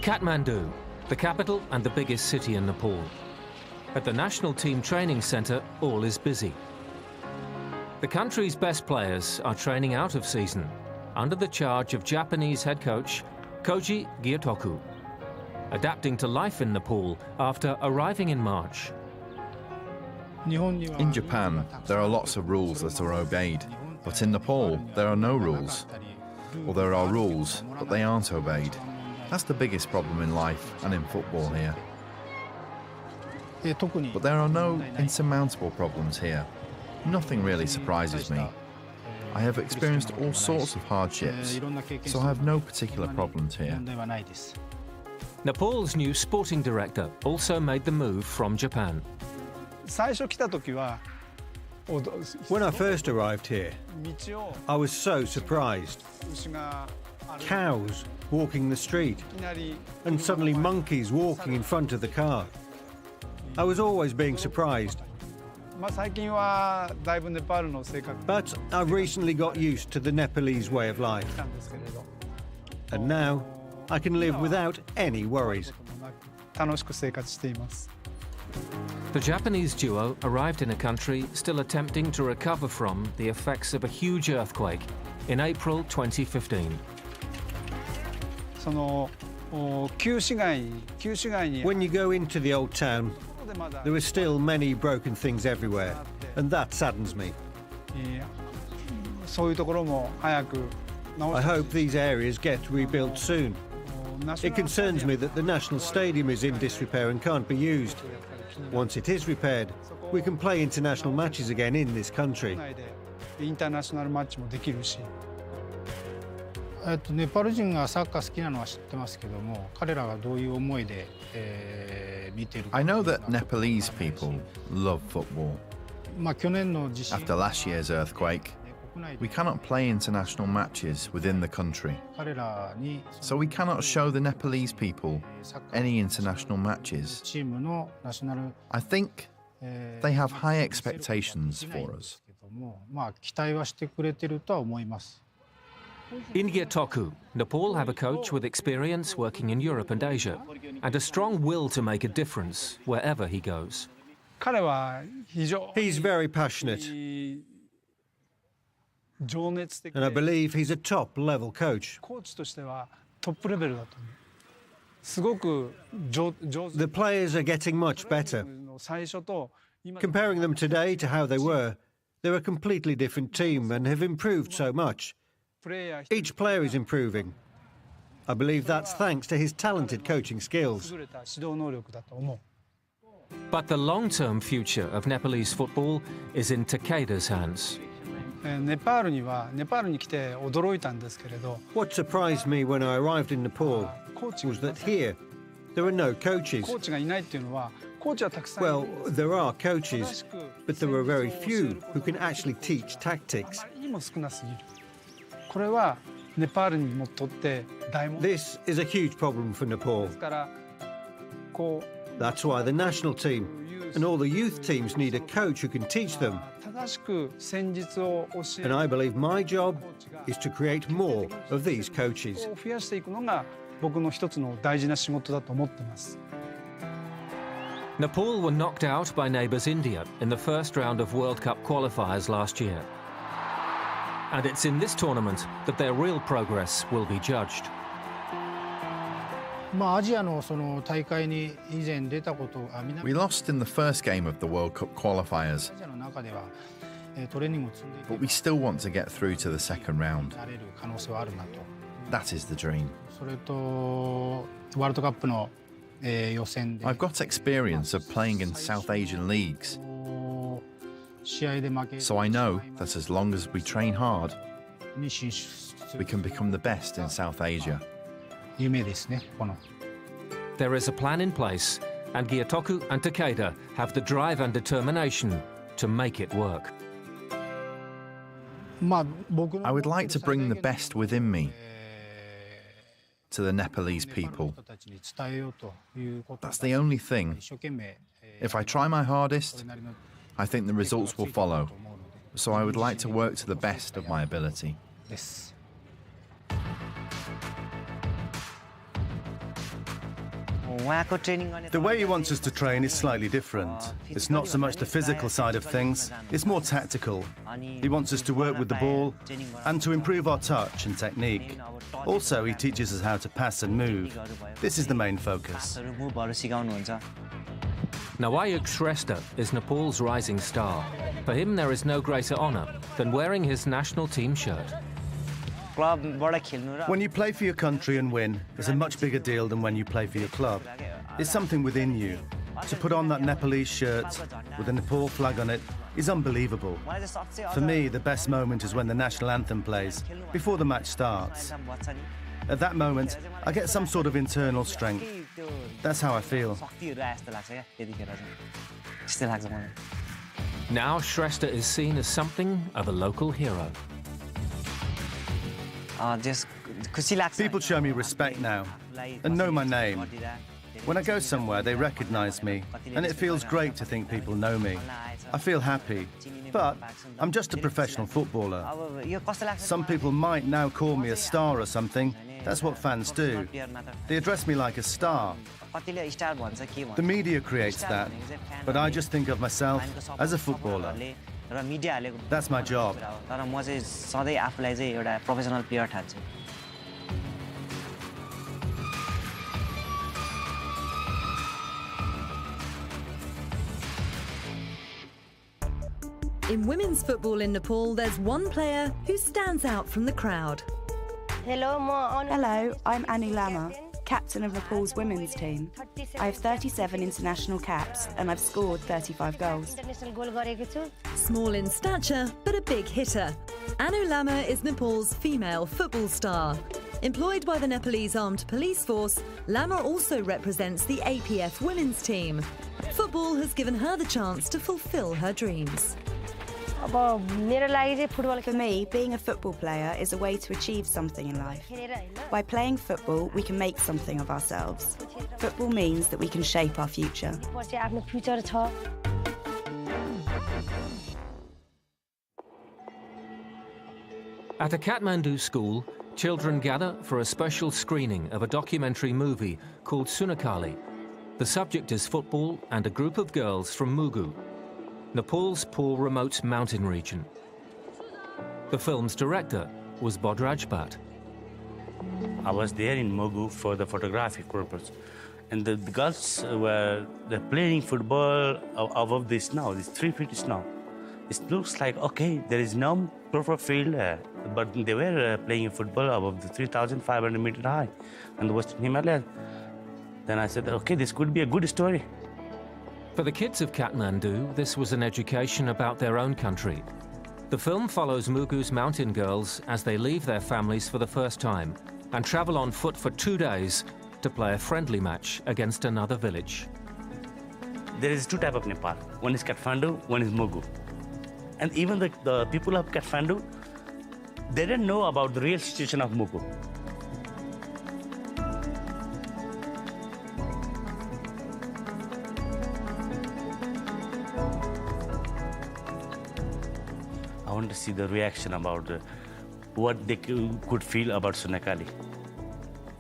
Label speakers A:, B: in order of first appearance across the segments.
A: Kathmandu, the capital and the biggest city in Nepal. At the National Team Training Centre, all is busy. The country's best players are training out of season, under the charge of Japanese head coach Koji Gyotoku, adapting to life in Nepal after arriving in March.
B: In Japan, there are lots of rules that are obeyed, but in Nepal, there are no rules. Or there are rules, but they aren't obeyed. That's the biggest problem in life and in football here. But there are no insurmountable problems here. Nothing really surprises me. I have experienced all sorts of hardships, so I have no particular problems here.
A: Nepal's new sporting director also made the move from Japan.
C: When I first arrived here, I was so surprised. Cows walking the street, and suddenly monkeys walking in front of the car. I was always being surprised. But I've recently got used to the Nepalese way of life. And now I can live without any worries.
A: The Japanese duo arrived in a country still attempting to recover from the effects of a huge earthquake in April 2015.
C: When you go into the old town, there are still many broken things everywhere, and that saddens me. I hope these areas get rebuilt soon. It concerns me that the national stadium is in disrepair and can't be used. Once it is repaired, we can play international matches again in this country.
B: I know that Nepalese people love football. After last year's earthquake, we cannot play international matches within the country. So we cannot show the Nepalese people any international matches. I think they have high expectations for us.
A: In Gyotoku, Nepal have a coach with experience working in Europe and Asia, and a strong will to make a difference wherever he goes.
C: He's very passionate, and I believe he's a top-level coach. The players are getting much better. Comparing them today to how they were, they're a completely different team and have improved so much. Each player is improving. I believe that's thanks to his talented coaching skills.
A: But the long-term future of Nepalese football is in Takeda's hands.
C: What surprised me when I arrived in Nepal was that here there are no coaches. Well, there are coaches, but there are very few who can actually teach tactics. This is a huge problem for Nepal. That's why the national team and all the youth teams need a coach who can teach them. And I believe my job is to create more of these coaches.
A: Nepal were knocked out by neighbours India in the first round of World Cup qualifiers last year. And it's in this tournament that their real progress will be judged.
B: We lost in the first game of the World Cup qualifiers, but we still want to get through to the second round. That is the dream. I've got experience of playing in South Asian leagues, so I know that as long as we train hard, we can become the best in South Asia.
A: There is a plan in place, and Gyotoku and Takeda have the drive and determination to make it work.
B: I would like to bring the best within me to the Nepalese people. That's the only thing. If I try my hardest, I think the results will follow. So I would like to work to the best of my ability.
D: The way he wants us to train is slightly different. It's not so much the physical side of things, it's more tactical. He wants us to work with the ball and to improve our touch and technique. Also, he teaches us how to pass and move. This is the main focus.
A: Nawayuk Shrestha is Nepal's rising star. For him, there is no greater honour than wearing his national team shirt.
D: When you play for your country and win, it's a much bigger deal than when you play for your club. It's something within you. To put on that Nepalese shirt with the Nepal flag on it is unbelievable. For me, the best moment is when the national anthem plays, before the match starts. At that moment, I get some sort of internal strength. That's how I feel.
A: Now Shrestha is seen as something of a local hero.
D: People show me respect now and know my name. When I go somewhere, they recognize me, and it feels great to think people know me. I feel happy, but I'm just a professional footballer. Some people might now call me a star or something. That's what fans do. They address me like a star. The media creates that, but I just think of myself as a footballer. That's my job.
E: In women's football in Nepal, there's one player who stands out from the crowd.
F: Hello, I'm Lama, captain of Nepal's women's team. I have 37 international caps and I've scored 35 goals.
E: Small in stature, but a big hitter. Lama is Nepal's female football star. Employed by the Nepalese Armed Police Force, Lama also represents the APF women's team. Football has given her the chance to fulfill her dreams.
F: For me, being a football player is a way to achieve something in life. By playing football, we can make something of ourselves. Football means that we can shape our future.
A: At a Kathmandu school, children gather for a special screening of a documentary movie called Sunakali. The subject is football and a group of girls from Mugu, Nepal's poor remote mountain region. The film's director was Bodraj Bhatt.
G: I was there in Mugu for the photographic purpose. And the girls they're playing football above the snow, this 3 feet snow. It looks like, okay, there is no proper field, but they were playing football above the 3,500 meter high in the Western Himalayas. Then I said, okay, this could be a good story.
A: For the kids of Kathmandu, this was an education about their own country. The film follows Mugu's mountain girls as they leave their families for the first time and travel on foot for 2 days to play a friendly match against another village.
G: There is two types of Nepal. One is Kathmandu, one is Mugu. And even the people of Kathmandu, they didn't know about the real situation of Mugu. I want to see the reaction about what they could feel about Sunakali.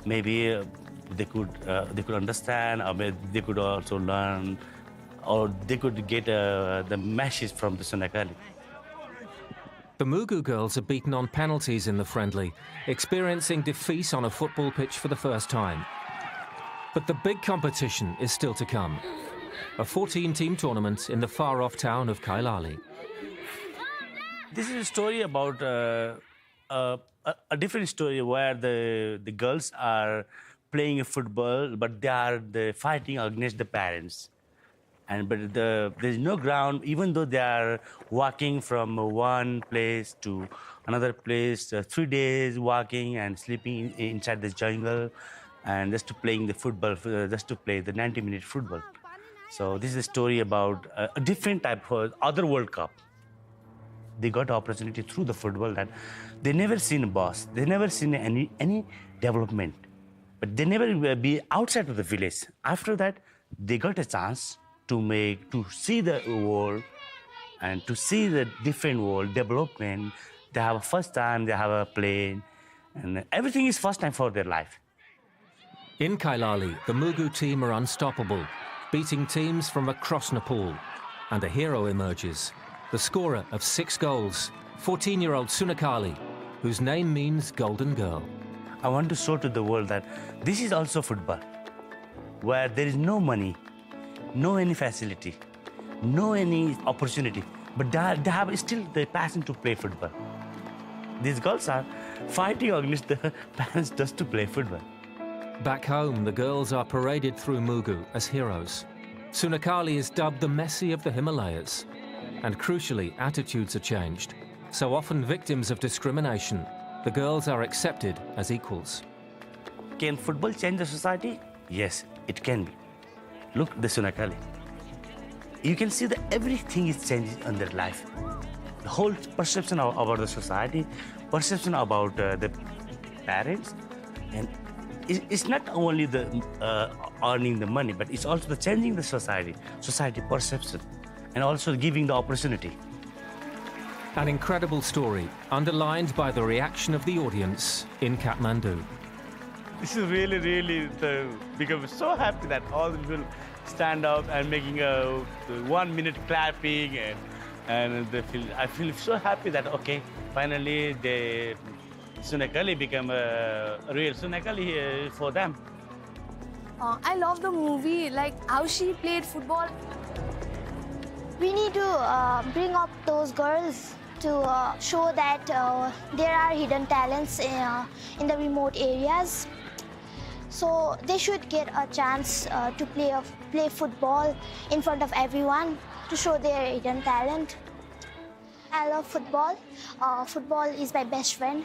G: Maybe they could understand, or maybe they could also learn, or they could get the message from the Sunakali.
A: The Mugu girls are beaten on penalties in the friendly, experiencing defeat on a football pitch for the first time. But the big competition is still to come. A 14-team tournament in the far-off town of Kailali.
G: This is a story about a different story where the girls are playing football, but they are fighting against the parents. But there's no ground, even though they are walking from one place to another place, 3 days walking and sleeping inside the jungle, and just to playing the football, just to play the 90-minute football. So this is a story about a different type of other World Cup. They got opportunity through the football that they never seen a boss, they never seen any development, but they never be outside of the village. After that, they got a chance to see the world and to see the different world development. They have a first time, they have a plane, and everything is first time for their life.
A: In Kailali, the Mugu team are unstoppable, beating teams from across Nepal. And a hero emerges, the scorer of 6 goals, 14-year-old Sunakali, whose name means golden girl.
G: I want to show to the world that this is also football, where there is no money, no any facility, no any opportunity, but they have still the passion to play football. These girls are fighting against the parents just to play football.
A: Back home, the girls are paraded through Mugu as heroes. Sunakali is dubbed the Messi of the Himalayas. And crucially, attitudes are changed. So often victims of discrimination, the girls are accepted as equals.
G: Can football change the society? Yes, it can be. Look, the Sunakali. You can see that everything is changing in their life. The whole perception about the society, perception about the parents, and it's not only the earning the money, but it's also the changing the society perception, and also giving the opportunity.
A: An incredible story, underlined by the reaction of the audience in Kathmandu.
G: This is really become so happy that all the people stand up and making a 1 minute clapping, and I feel so happy that okay, finally the Sunakali become a real Sunakali for them.
H: I love the movie, like how she played football.
I: We need to bring up those girls to show that there are hidden talents in the remote areas. So they should get a chance to play football in front of everyone to show their hidden talent. I love football. Football is my best friend.